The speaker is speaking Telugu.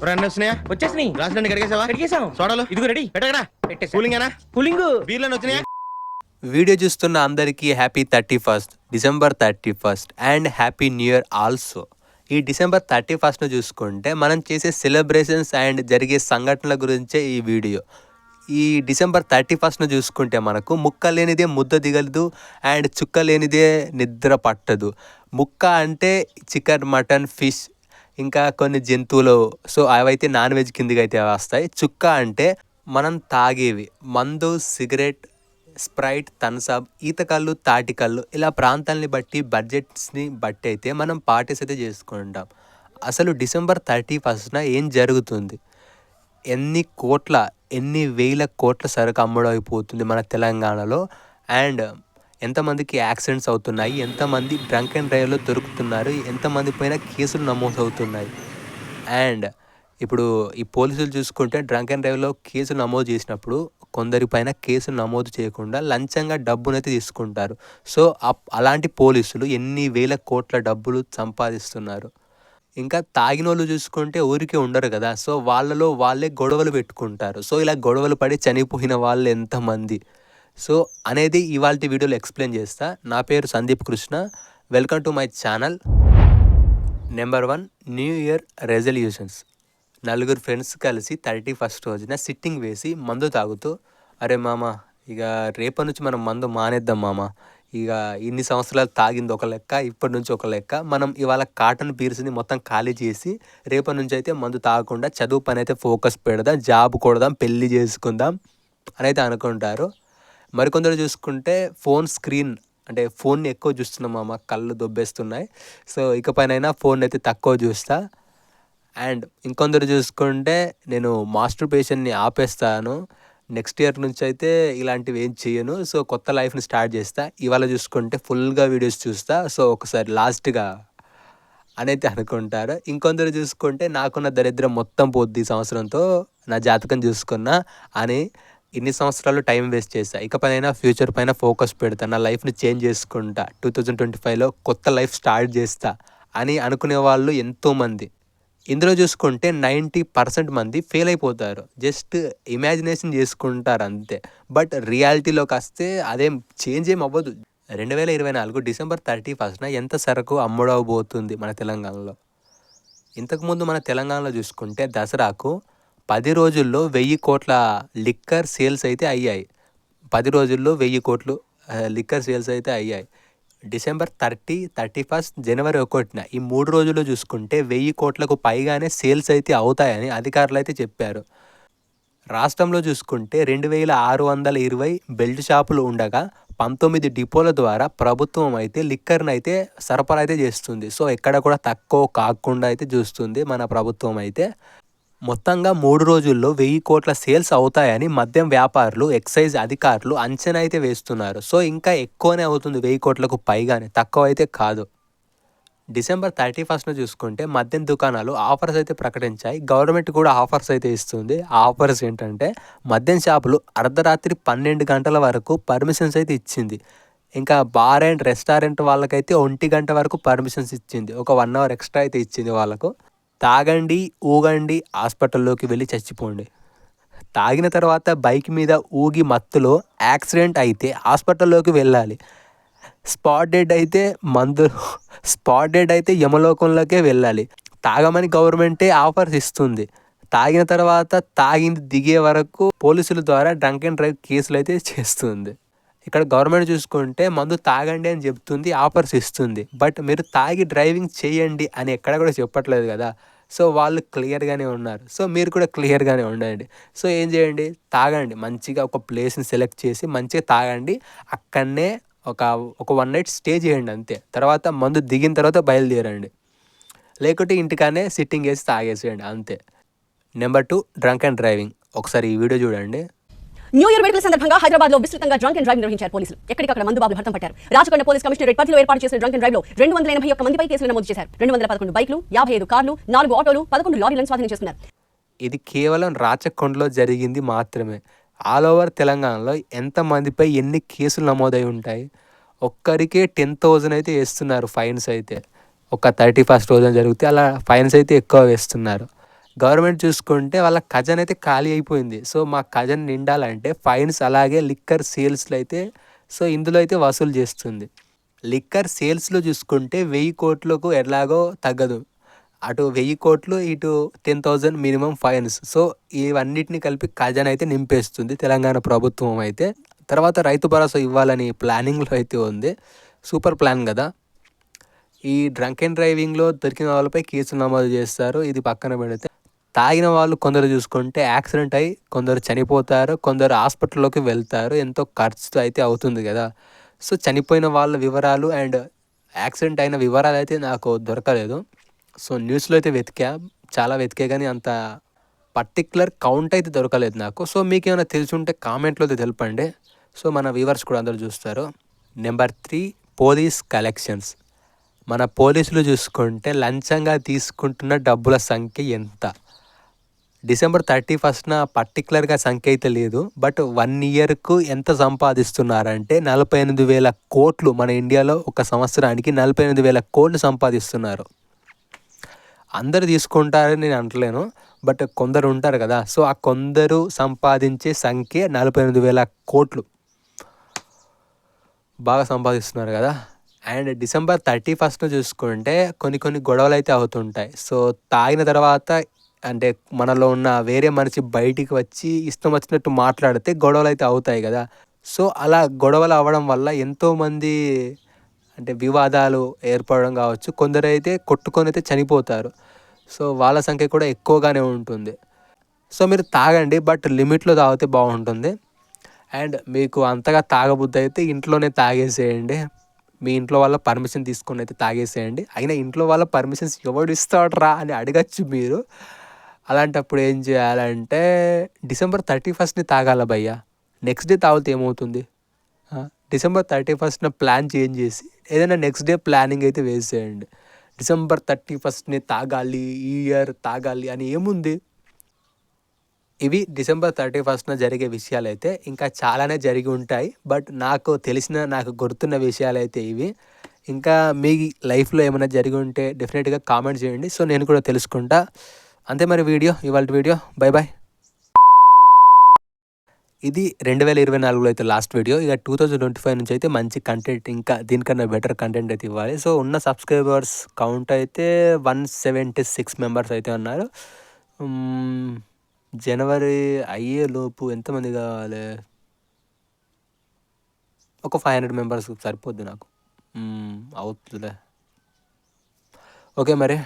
రెండు వచ్చినాయా? వచ్చేసినాయి. గ్లాస్ రెండు కడిగేసావా? కడిగేసాం. సోడాలు ఇదిగో రెడీ. పెట్టగడా. పెట్టేసా. కూలింగేనా? కూలింగ్. బీర్లను వచ్చినాయా? వీడియో చూస్తున్న అందరికీ happy 31st December 31st and happy new year also. ఈ డిసెంబర్ 31st చూసుకుంటే మనం చేసే సెలబ్రేషన్స్ అండ్ జరిగే సంఘటనల గురించే ఈ వీడియో. ఈ డిసెంబర్ 31st చూసుకుంటే మనకు ముక్క లేనిదే ముద్ద దిగలదు అండ్ చుక్క లేనిదే నిద్ర పట్టదు. ముక్క అంటే చికెన్, మటన్, ఫిష్, ఇంకా కొన్ని జంతువులు, సో అవైతే నాన్ వెజ్ కిందకి అయితే వస్తాయి. చుక్క అంటే మనం తాగేవి, మందు, సిగరెట్, స్ప్రైట్, థమ్సప్, ఈతకళ్ళు, తాటికళ్ళు, ఇలా ప్రాంతాలని బట్టి బడ్జెట్స్ని బట్టి అయితే మనం పార్టీస్ అయితే చేసుకుంటాం. అసలు డిసెంబర్ 31st ఏం జరుగుతుంది? ఎన్ని వేల కోట్ల సరుకు అమ్ముడైపోతుంది మన తెలంగాణలో, అండ్ ఎంతమందికి యాక్సిడెంట్స్ అవుతున్నాయి, ఎంతమంది డ్రంక్ అండ్ డ్రైవ్లో దొరుకుతున్నారు, ఎంతమంది పైన కేసులు నమోదవుతున్నాయి. అండ్ ఇప్పుడు ఈ పోలీసులు చూసుకుంటే డ్రంక్ అండ్ డ్రైవ్లో కేసులు నమోదు చేసినప్పుడు కొందరిపైన కేసులు నమోదు చేయకుండా లంచంగా డబ్బునైతే తీసుకుంటారు. సో అలాంటి పోలీసులు ఎన్ని వేల కోట్ల డబ్బులు సంపాదిస్తున్నారు. ఇంకా తాగినోళ్ళు చూసుకుంటే ఊరికే ఉండరు కదా, సో వాళ్ళలో వాళ్ళే గొడవలు పెట్టుకుంటారు. సో ఇలా గొడవలు పడి చనిపోయిన వాళ్ళు ఎంతమంది, సో అనేది ఇవాళ వీడియోలో ఎక్స్ప్లెయిన్ చేస్తా. నా పేరు Sandeep Krishna, welcome to my channel. Number 1, new year resolutions. నలుగురు ఫ్రెండ్స్ కలిసి 31st రోజున సిట్టింగ్ వేసి మందు తాగుతూ, అరే మామ ఇక రేపటి నుంచి మనం మందు మానేద్దాం మామ, ఇక ఇన్ని సంవత్సరాలు తాగింది ఒక లెక్క, ఇప్పటి నుంచి ఒక లెక్క, మనం ఇవాళ కాటన్ బీర్స్ని మొత్తం ఖాళీ చేసి రేపటి నుంచి అయితే మందు తాగకుండా చదువు పని అయితే ఫోకస్ పెడదాం, జాబ్ కొడదాం, పెళ్ళి చేసుకుందాం అని అయితే అనుకుంటారు. మరికొందరు చూసుకుంటే ఫోన్ స్క్రీన్ అంటే ఫోన్ని ఎక్కువ చూస్తున్నాం మామ, కళ్ళు దొబ్బేస్తున్నాయి, సో ఇకపైనైనా ఫోన్ అయితే తక్కువ చూస్తా. అండ్ ఇంకొందరు చూసుకుంటే నేను మాస్టర్బేషన్ని ఆపేస్తాను, నెక్స్ట్ ఇయర్ నుంచి అయితే ఇలాంటివి ఏం చేయను, సో కొత్త లైఫ్ని స్టార్ట్ చేస్తా. ఇవాళ చూసుకుంటే ఫుల్గా వీడియోస్ చూస్తా, సో ఒకసారి లాస్ట్గా అనైతే అనుకుంటారు. ఇంకొందరు చూసుకుంటే నాకున్న దరిద్రం మొత్తం పోద్ది ఈ సంవత్సరంతో, నా జాతకం చూసుకున్నా అని ఇన్ని సంవత్సరాలు టైం వేస్ట్ చేస్తా, ఇకపైన ఫ్యూచర్ పైన ఫోకస్ పెడతా, నా లైఫ్ని చేంజ్ చేసుకుంటా, 2025లో కొత్త లైఫ్ స్టార్ట్ చేస్తా అని అనుకునే వాళ్ళు ఎంతోమంది. ఇందులో చూసుకుంటే 90% మంది ఫెయిల్ అయిపోతారు, జస్ట్ ఇమాజినేషన్ చేసుకుంటారు అంతే. బట్ రియాలిటీలోకి వస్తే అదేం చేంజ్ ఏం అవ్వదు. 2024 డిసెంబర్ 31st ఎంత సరుకు అమ్ముడవబోతుంది మన తెలంగాణలో? ఇంతకుముందు మన తెలంగాణలో చూసుకుంటే దసరాకు 10 రోజుల్లో 1000 కోట్ల లిక్కర్ సేల్స్ అయితే అయ్యాయి. 10 రోజుల్లో 1000 కోట్లు లిక్కర్ సేల్స్ అయితే అయ్యాయి. డిసెంబర్ 30, 31, జనవరి 1 ఈ 3 రోజుల్లో చూసుకుంటే 1000 కోట్లకు పైగానే సేల్స్ అయితే అవుతాయని అధికారులు అయితే చెప్పారు. రాష్ట్రంలో చూసుకుంటే 2620 బెల్ట్ షాపులు ఉండగా 19 డిపోల ద్వారా ప్రభుత్వం అయితే లిక్కర్ని అయితే సరఫరా అయితే చేస్తుంది. సో ఎక్కడ కూడా తక్కువ కాకుండా అయితే చూస్తుంది మన ప్రభుత్వం అయితే. మొత్తంగా 3 రోజుల్లో 1000 కోట్ల సేల్స్ అవుతాయని మద్యం వ్యాపారులు, ఎక్సైజ్ అధికారులు అంచనా అయితే వేస్తున్నారు. సో ఇంకా ఎక్కువనే అవుతుంది, 1000 కోట్లకు పైగానే, తక్కువ అయితే కాదు. డిసెంబర్ 31 చూసుకుంటే మద్యం దుకాణాలు ఆఫర్స్ అయితే ప్రకటించాయి, గవర్నమెంట్ కూడా ఆఫర్స్ అయితే ఇస్తుంది. ఆ ఆఫర్స్ ఏంటంటే మద్యం షాపులు అర్ధరాత్రి 12 గంటల వరకు పర్మిషన్స్ అయితే ఇచ్చింది. ఇంకా బార్ అండ్ రెస్టారెంట్ వాళ్ళకైతే 1 గంట వరకు పర్మిషన్స్ ఇచ్చింది, ఒక 1 అవర్ ఎక్స్ట్రా అయితే ఇచ్చింది వాళ్ళకు. తాగండి, ఊగండి, హాస్పిటల్లోకి వెళ్ళి చచ్చిపోండి. తాగిన తర్వాత బైక్ మీద ఊగి మత్తులో యాక్సిడెంట్ అయితే హాస్పిటల్లోకి వెళ్ళాలి. స్పాట్ డెడ్ అయితే యమలోకంలోకే వెళ్ళాలి. తాగమని గవర్నమెంటే ఆఫర్స్ ఇస్తుంది. తాగిన తర్వాత తాగింది దిగే వరకు పోలీసుల ద్వారా డ్రంక్ అండ్ డ్రైవ్ కేసులు అయితే చేస్తుంది. ఇక్కడ గవర్నమెంట్ చూసుకుంటే మందు తాగండి అని చెప్తుంది, ఆఫర్స్ ఇస్తుంది, బట్ మీరు తాగి డ్రైవింగ్ చేయండి అని ఎక్కడ కూడా చెప్పట్లేదు కదా. సో వాళ్ళు క్లియర్గానే ఉన్నారు, సో మీరు కూడా క్లియర్గానే ఉండండి. సో ఏం చేయండి, తాగండి, మంచిగా ఒక ప్లేస్ని సెలెక్ట్ చేసి మంచిగా తాగండి, అక్కడనే ఒక 1 నైట్ స్టే చేయండి అంతే. తర్వాత మందు దిగిన తర్వాత బయలుదేరండి, లేకుంటే ఇంటికానే సిట్టింగ్ వేసి తాగేసేయండి అంతే. Number 2, drunk and driving. ఒకసారి ఈ వీడియో చూడండి. న్యూ ఇయర్ వేడుకల సందర్భంగా హైదరాబాద్ లో విస్తృతంగా డ్రంక్ అండ్ డ్రైవ్ నిర్వహించారు పోలీసులు. ఎక్కడికక్కడ మందు బాబులు హతం పట్టారు. రాచకొండ పోలీస్ కమిషనరేట్ పరిధిలో ఏర్పాటు చేసిన డ్రంక్ అండ్ డ్రైవ్ లో 281 మందిపై కేసులు నమోదు చేశారు. 211 బైక్లు, 55 కార్లు, 4 ఆటోలు, 11 లారీలను స్వాధీనం చేసుకున్నారు. ఇది కేవలం రాచకొండలో జరిగింది మాత్రమే. ఆల్ ఓవర్ తెలంగాణలో ఎంతమందిపై ఎన్ని కేసులు నమోదై ఉంటాయి? ఒక్కరికే 10,000 అయితే వేస్తున్నారు ఫైన్స్ అయితే. ఒక 31st రోజున జరిగితే అలా ఫైన్స్ అయితే ఎక్కువ వేస్తున్నారు. గవర్నమెంట్ చూసుకుంటే వాళ్ళ ఖజానా అయితే ఖాళీ అయిపోయింది. సో మా ఖజానా నిండాలంటే ఫైన్స్ అలాగే లిక్కర్ సేల్స్లో అయితే సో ఇందులో అయితే వసూలు చేస్తుంది. లిక్కర్ సేల్స్లో చూసుకుంటే 1000 కోట్లకు ఎలాగో తగ్గదు. అటు 1000 కోట్లు ఇటు 10,000 మినిమం ఫైన్స్. సో ఇవన్నిటిని కలిపి ఖజానా అయితే నింపేస్తుంది తెలంగాణ ప్రభుత్వం అయితే. తర్వాత రైతు భరోసా ఇవ్వాలని ప్లానింగ్లో అయితే ఉంది. సూపర్ ప్లాన్ కదా. ఈ డ్రంక్ అండ్ డ్రైవింగ్లో దొరికిన వాళ్ళపై కేసులు నమోదు చేస్తారు. ఇది పక్కన పెడితే తాగిన వాళ్ళు కొందరు చూసుకుంటే యాక్సిడెంట్ అయ్యి కొందరు చనిపోతారు, కొందరు హాస్పిటల్లోకి వెళ్తారు. ఎంతో ఖర్చుతో అయితే అవుతుంది కదా. సో చనిపోయిన వాళ్ళ వివరాలు అండ్ యాక్సిడెంట్ అయిన వివరాలు అయితే నాకు దొరకలేదు. సో న్యూస్లో అయితే చాలా వెతికే కానీ అంత పర్టిక్యులర్ కౌంట్ అయితే దొరకలేదు నాకు. సో మీకు ఏమైనా తెలిసి ఉంటే కామెంట్లో అయితే తెలపండి. సో మన వ్యూవర్స్ కూడా అందరూ చూస్తారు. Number 3 police collections. మన పోలీసులు చూసుకుంటే లంచంగా తీసుకుంటున్న డబ్బుల సంఖ్య ఎంత? డిసెంబర్ 31న పర్టికులర్గా సంఖ్య అయితే లేదు. బట్ 1 ఇయర్కు ఎంత సంపాదిస్తున్నారంటే 48,000 కోట్లు. మన ఇండియాలో ఒక సంవత్సరానికి 48,000 కోట్లు సంపాదిస్తున్నారు. అందరు తీసుకుంటారని నేను అంటలేను, బట్ కొందరు ఉంటారు కదా. సో ఆ కొందరు సంపాదించే సంఖ్య 48,000 కోట్లు. బాగా సంపాదిస్తున్నారు కదా. అండ్ డిసెంబర్ 31న చూసుకుంటే కొన్ని గొడవలు అయితే అవుతుంటాయి. సో తాగిన తర్వాత అంటే మనలో ఉన్న వేరే మనిషి బయటికి వచ్చి ఇష్టం వచ్చినట్టు మాట్లాడితే గొడవలు అయితే అవుతాయి కదా. సో అలా గొడవలు అవ్వడం వల్ల ఎంతోమంది అంటే వివాదాలు ఏర్పడడం కావచ్చు, కొందరైతే కొట్టుకొని అయితే చనిపోతారు. సో వాళ్ళ సంఖ్య కూడా ఎక్కువగానే ఉంటుంది. సో మీరు తాగండి, బట్ లిమిట్లో తాగితే బాగుంటుంది. అండ్ మీకు అంతగా తాగబుద్ధి అయితే ఇంట్లోనే తాగేసేయండి. మీ ఇంట్లో వాళ్ళ పర్మిషన్ తీసుకొని అయితే తాగేసేయండి. అయినా ఇంట్లో వాళ్ళ పర్మిషన్స్ ఎవడు ఇస్తాడురా అని అడగచ్చు మీరు. అలాంటప్పుడు ఏం చేయాలంటే డిసెంబర్ 31ని తాగాల భయ్యా. నెక్స్ట్ డే తాగితే ఏమవుతుంది? డిసెంబర్ 31న ప్లాన్ చేంజ్ చేసి ఏదైనా నెక్స్ట్ డే ప్లానింగ్ అయితే వేసేయండి. డిసెంబర్ 31ని తాగాలి, ఈ ఇయర్ తాగాలి అని ఏముంది? ఇవి డిసెంబర్ 31న జరిగే విషయాలు అయితే ఇంకా చాలానే జరిగి ఉంటాయి. బట్ నాకు గుర్తున్న విషయాలు అయితే ఇవి. ఇంకా మీ లైఫ్లో ఏమైనా జరిగి ఉంటే డెఫినెట్గా కామెంట్ చేయండి. సో నేను కూడా తెలుసుకుంటా. అంతే మరి ఇవాళ వీడియో. బై. ఇది 2024లో అయితే లాస్ట్ వీడియో. ఇక 2025 నుంచి అయితే మంచి కంటెంట్, ఇంకా దీనికన్నా బెటర్ కంటెంట్ అయితే ఇవ్వాలి. సో ఉన్న సబ్స్క్రైబర్స్ కౌంట్ అయితే 176 మెంబర్స్ అయితే ఉన్నారు. జనవరి అయ్యేలోపు ఎంతమంది కావాలి? ఒక 500 మెంబర్స్ సరిపోద్ది నాకు. అవుతుందిలే. ఓకే మరి.